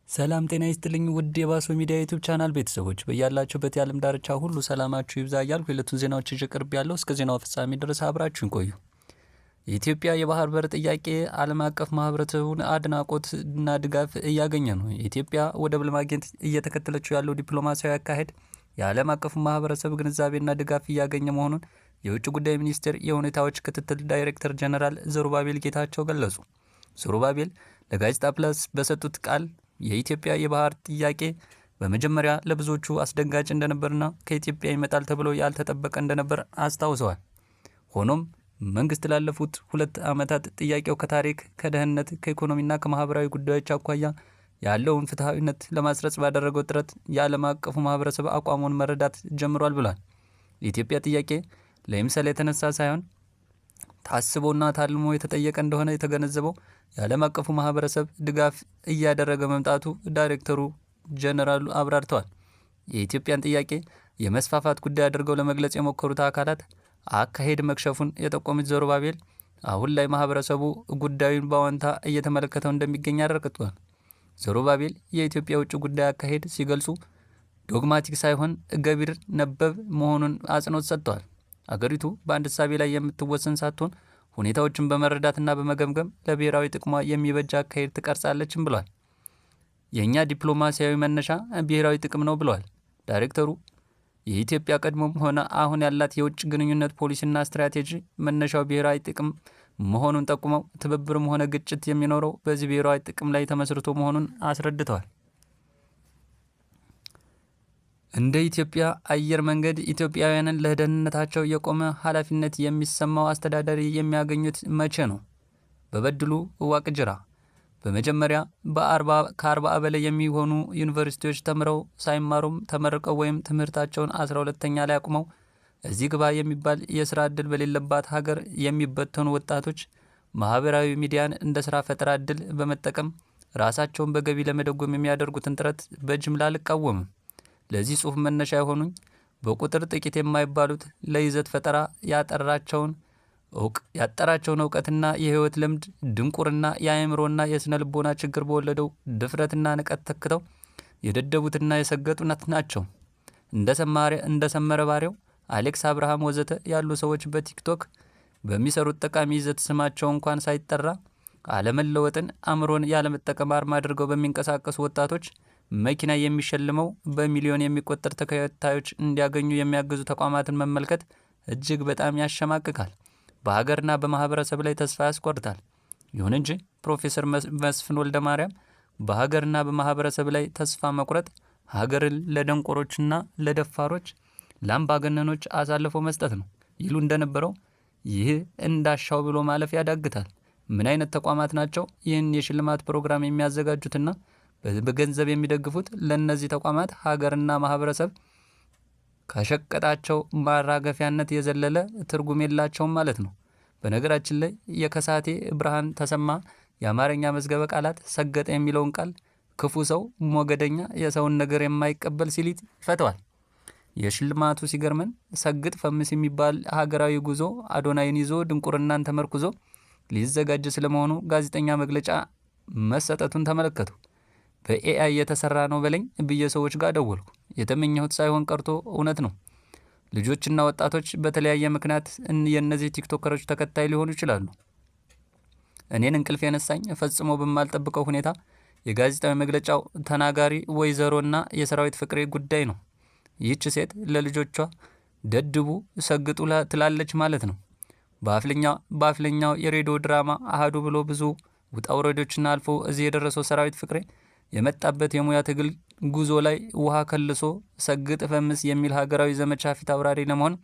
ሰላም ጤና ይስጥልኝ ውድ የባሶ ሚዲያ ዩቲዩብ ቻናል ቤተሰቦች በያላችሁበት የዓለም ዳርቻ ሁሉ ሰላማችሁ ይብዛ እያልኩ የዕለቱን ዜናዎች ይዤ ቀርቤያለሁ። እስከ ዜናው ፍጻሜ ድረስ አብራችሁን ቆዩ። የኢትዮጵያ የባህር በር ጥያቄ ዓለም አቀፍ ማህበረሰቡን አድናቆትና ድጋፍ እያገኘ ነው። የኢትዮጵያ ወደብ ለማግኘት እየተከተለችው ያለው ዲፕሎማሲያዊ አካሄድ የዓለም አቀፉ ማህበረሰብ ግንዛቤና ድጋፍ እያገኘ መሆኑን የውጭ ጉዳይ ሚኒስቴር የሁኔታዎች ክትትል ዳይሬክተር ጀነራል ዘሩባቤል ጌታቸው ገለጹ። ዘሩባቤል ለጋዜጣ ፕለስ በሰጡት ቃል የኢትዮጵያ የባህር ጥያቄ በመጀመሪያ ለብዙዎቹ አስደንጋጭ እንደነበርና ከኢትዮጵያ ይመጣል ተብሎ ያልተጠበቀ እንደነበር አስታውሰዋል። ሆኖም መንግስት ላለፉት 2 ዓመታት ጥያቄው ከታሪክ፣ ከደህንነት፣ ከኢኮኖሚና ከማህበራዊ ጉዳዮች አኳያ ያለውን ፍትሐዊነት ለማስረጽ ባደረገው ጥረት የዓለም አቀፉ ማህበረሰብ አቋሙን መረዳት ጀምሯል ብሏል። የኢትዮጵያ ጥያቄ ለምሳሌ የተነሳ ሳይሆን ታስቦና ታልሞ የተጠየቀ እንደሆነ የተገነዘበው የዓለም አቀፉ ማህበረሰብ ድጋፍ እያደረገ መምጣቱ ዳይሬክተሩ ጀነራሉ አብራርተዋል። የኢትዮጵያን ጥያቄ የመስፋፋት ጉዳይ አድርገው ለመግለጽ የሞከሩት አካላት አካሄድ መክሸፉን የጠቆሙት ዘሩባቤል አሁን ላይ ማህበረሰቡ ጉዳዩን በአዎንታ እየተመለከተው እንደሚገኝ አረጋግጠዋል። ዘሩባቤል የኢትዮጵያ ውጭ ጉዳይ አካሄድ ሲገልጹ ዶግማቲክ ሳይሆን ገቢር ነበብ መሆኑን አጽንኦት ሰጥተዋል። አገሪቱ በአንድ እሳቤ ላይ የምትወሰን ሳትሆን ሁኔታዎችን በመረዳትና በመገምገም ለብሔራዊ ጥቅሟ የሚበጅ አካሄድ ትቀርጻለችም ብለዋል። የእኛ ዲፕሎማሲያዊ መነሻ ብሔራዊ ጥቅም ነው ብለዋል ዳይሬክተሩ። የኢትዮጵያ ቀድሞም ሆነ አሁን ያላት የውጭ ግንኙነት ፖሊሲና ስትራቴጂ መነሻው ብሔራዊ ጥቅም መሆኑን ጠቁመው ትብብርም ሆነ ግጭት የሚኖረው በዚህ ብሔራዊ ጥቅም ላይ ተመስርቶ መሆኑን አስረድተዋል። እንደ ኢትዮጵያ አየር መንገድ ኢትዮጵያውያንን ለደህንነታቸው የቆመ ኃላፊነት የሚሰማው አስተዳዳሪ የሚያገኙት መቼ ነው? በበድሉ ዋቅጅራ በመጀመሪያ ከ40 በላይ የሚሆኑ ዩኒቨርሲቲዎች ተምረው ሳይማሩም ተመርቀው ወይም ትምህርታቸውን 12ኛ ላይ አቁመው እዚህ ግባ የሚባል የስራ ዕድል በሌለባት ሀገር የሚበተኑ ወጣቶች ማህበራዊ ሚዲያን እንደ ስራ ፈጠራ ዕድል በመጠቀም ራሳቸውን በገቢ ለመደጎም የሚያደርጉትን ጥረት በጅምላ አልቃወምም። ለዚህ ጽሑፍ መነሻ የሆኑኝ በቁጥር ጥቂት የማይባሉት ለይዘት ፈጠራ ያጠራቸውን እውቀትና የህይወት ልምድ ድንቁርና የአእምሮና የስነ ልቦና ችግር በወለደው ድፍረትና ንቀት ተክተው የደደቡትና የሰገጡት ናቸው። እንደ ሰመረ ባሪያው፣ አሌክስ አብርሃም ወዘተ ያሉ ሰዎች በቲክቶክ በሚሰሩት ጠቃሚ ይዘት ስማቸው እንኳን ሳይጠራ አለመለወጥን አእምሮን ያለመጠቀም አርማ አድርገው በሚንቀሳቀሱ ወጣቶች መኪና የሚሸልመው በሚሊዮን የሚቆጠር ተከታዮች እንዲያገኙ የሚያግዙ ተቋማትን መመልከት እጅግ በጣም ያሸማቅቃል። በሀገርና በማህበረሰብ ላይ ተስፋ ያስቆርጣል። ይሁን እንጂ ፕሮፌሰር መስፍን ወልደ ማርያም በሀገርና በማህበረሰብ ላይ ተስፋ መቁረጥ ሀገርን ለደንቆሮችና ለደፋሮች ለአምባገነኖች አሳልፎ መስጠት ነው ይሉ እንደነበረው ይህ እንዳሻው ብሎ ማለፍ ያዳግታል። ምን አይነት ተቋማት ናቸው ይህን የሽልማት ፕሮግራም የሚያዘጋጁትና በገንዘብ የሚደግፉት? ለነዚህ ተቋማት ሀገርና ማህበረሰብ ከሸቀጣቸው ማራገፊያነት የዘለለ ትርጉም የላቸውም ማለት ነው። በነገራችን ላይ የከሳቴ ብርሃን ተሰማ የአማርኛ መዝገበ ቃላት ሰገጠ የሚለውን ቃል ክፉ ሰው፣ ሞገደኛ፣ የሰውን ነገር የማይቀበል ሲል ይፈተዋል። የሽልማቱ ሲገርመን ሰግጥ ፈምስ የሚባል ሀገራዊ ጉዞ አዶናይን ይዞ ድንቁርናን ተመርኩዞ ሊዘጋጅ ስለመሆኑ ጋዜጠኛ መግለጫ መሰጠቱን ተመለከቱ። በኤአይ የተሰራ ነው በለኝ ብዬ ሰዎች ጋር ደወልኩ። የተመኘሁት ሳይሆን ቀርቶ እውነት ነው። ልጆችና ወጣቶች በተለያየ ምክንያት የእነዚህ ቲክቶከሮች ተከታይ ሊሆኑ ይችላሉ። እኔን እንቅልፍ የነሳኝ ፈጽሞ በማልጠብቀው ሁኔታ የጋዜጣዊ መግለጫው ተናጋሪ ወይዘሮና የሰራዊት ፍቅሬ ጉዳይ ነው። ይህች ሴት ለልጆቿ ደድቡ ሰግጡ ትላለች ማለት ነው። በአፍለኛው የሬዲዮ ድራማ አሃዱ ብሎ ብዙ ውጣ ውረዶችና አልፎ እዚህ የደረሰው ሰራዊት ፍቅሬ የመጣበት የሙያ ትግል ጉዞ ላይ ውሃ ከልሶ ሰግጥ ፈምስ የሚል ሀገራዊ ዘመቻ ፊት አውራሪ ለመሆን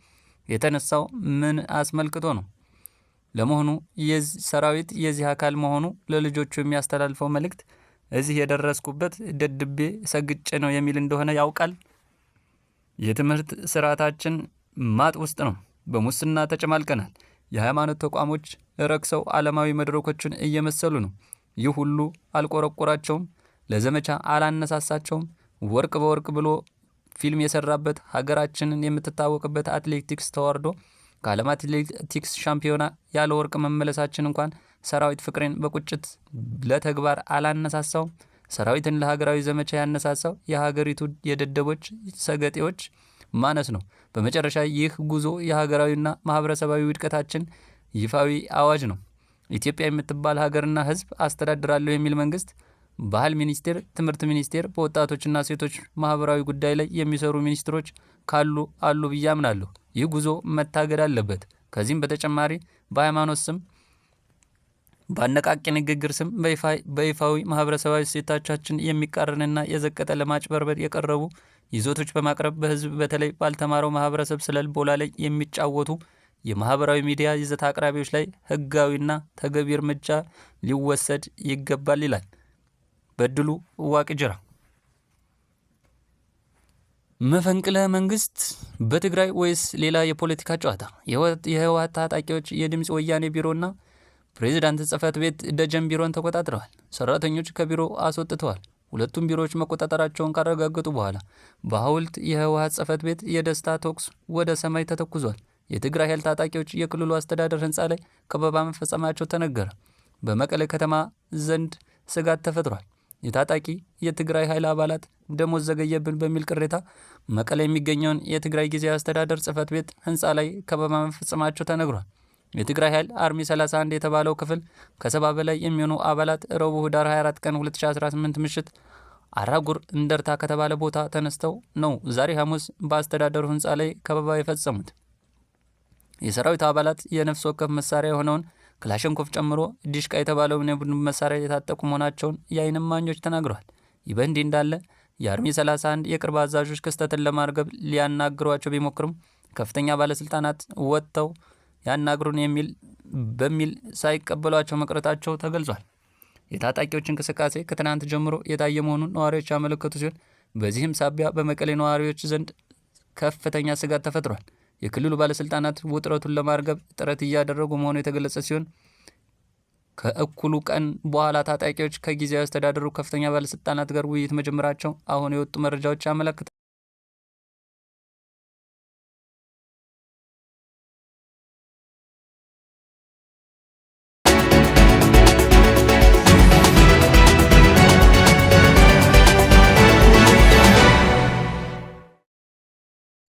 የተነሳው ምን አስመልክቶ ነው? ለመሆኑ ሰራዊት የዚህ አካል መሆኑ ለልጆቹ የሚያስተላልፈው መልእክት እዚህ የደረስኩበት ደድቤ ሰግጬ ነው የሚል እንደሆነ ያውቃል? የትምህርት ስርዓታችን ማጥ ውስጥ ነው። በሙስና ተጨማልቀናል። የሃይማኖት ተቋሞች ረክሰው ዓለማዊ መድረኮችን እየመሰሉ ነው። ይህ ሁሉ አልቆረቆራቸውም፣ ለዘመቻ አላነሳሳቸውም። ወርቅ በወርቅ ብሎ ፊልም የሰራበት ሀገራችንን የምትታወቅበት አትሌቲክስ ተዋርዶ ከዓለም አትሌቲክስ ሻምፒዮና ያለ ወርቅ መመለሳችን እንኳን ሰራዊት ፍቅሬን በቁጭት ለተግባር አላነሳሳው። ሰራዊትን ለሀገራዊ ዘመቻ ያነሳሳው የሀገሪቱ የደደቦች ሰገጤዎች ማነስ ነው። በመጨረሻ ይህ ጉዞ የሀገራዊና ማህበረሰባዊ ውድቀታችን ይፋዊ አዋጅ ነው። ኢትዮጵያ የምትባል ሀገርና ሕዝብ አስተዳድራለሁ የሚል መንግስት፣ ባህል ሚኒስቴር፣ ትምህርት ሚኒስቴር፣ በወጣቶችና ሴቶች ማህበራዊ ጉዳይ ላይ የሚሰሩ ሚኒስትሮች ካሉ አሉ ብዬ አምናለሁ። ይህ ጉዞ መታገድ አለበት። ከዚህም በተጨማሪ በሃይማኖት ስም፣ በአነቃቂ ንግግር ስም በይፋዊ ማህበረሰባዊ እሴቶቻችን የሚቃረንና የዘቀጠ ለማጭበርበር የቀረቡ ይዘቶች በማቅረብ በህዝብ በተለይ ባልተማረው ማህበረሰብ ስነ ልቦና ላይ የሚጫወቱ የማህበራዊ ሚዲያ ይዘት አቅራቢዎች ላይ ህጋዊና ተገቢ እርምጃ ሊወሰድ ይገባል ይላል በድሉ ዋቅጅራ። መፈንቅለ መንግስት በትግራይ ወይስ ሌላ የፖለቲካ ጨዋታ? የህወሓት ታጣቂዎች የድምፅ ወያኔ ቢሮና ፕሬዝዳንት ጽህፈት ቤት ደጀን ቢሮን ተቆጣጥረዋል። ሰራተኞች ከቢሮ አስወጥተዋል። ሁለቱም ቢሮዎች መቆጣጠራቸውን ካረጋገጡ በኋላ በሐውልት የህወሓት ጽህፈት ቤት የደስታ ተኩስ ወደ ሰማይ ተተኩዟል። የትግራይ ኃይል ታጣቂዎች የክልሉ አስተዳደር ህንፃ ላይ ከበባ መፈጸማቸው ተነገረ። በመቀሌ ከተማ ዘንድ ስጋት ተፈጥሯል። የታጣቂ የትግራይ ኃይል አባላት ደሞዝ ዘገየብን በሚል ቅሬታ መቀሌ የሚገኘውን የትግራይ ጊዜያዊ አስተዳደር ጽህፈት ቤት ህንፃ ላይ ከበባ መፈጸማቸው ተነግሯል። የትግራይ ኃይል አርሚ 31 የተባለው ክፍል ከ70 በላይ የሚሆኑ አባላት ረቡዕ ህዳር 24 ቀን 2018 ምሽት አራጉር እንደርታ ከተባለ ቦታ ተነስተው ነው ዛሬ ሐሙስ በአስተዳደሩ ህንፃ ላይ ከበባ የፈጸሙት። የሰራዊት አባላት የነፍስ ወከፍ መሳሪያ የሆነውን ክላሽንኮቭ ጨምሮ ዲሽቃ የተባለውን የቡድን መሳሪያ የታጠቁ መሆናቸውን የዓይን እማኞች ተናግረዋል። ይህ በእንዲህ እንዳለ የአርሚ 31 የቅርብ አዛዦች ክስተትን ለማርገብ ሊያናግሯቸው ቢሞክሩም ከፍተኛ ባለስልጣናት ወጥተው ያናግሩን በሚል ሳይቀበሏቸው መቅረታቸው ተገልጿል። የታጣቂዎች እንቅስቃሴ ከትናንት ጀምሮ የታየ መሆኑን ነዋሪዎች ያመለከቱ ሲሆን በዚህም ሳቢያ በመቀሌ ነዋሪዎች ዘንድ ከፍተኛ ስጋት ተፈጥሯል። የክልሉ ባለስልጣናት ውጥረቱን ለማርገብ ጥረት እያደረጉ መሆኑ የተገለጸ ሲሆን ከእኩሉ ቀን በኋላ ታጣቂዎች ከጊዜያዊ አስተዳደሩ ከፍተኛ ባለስልጣናት ጋር ውይይት መጀመራቸው አሁን የወጡ መረጃዎች ያመለክታል።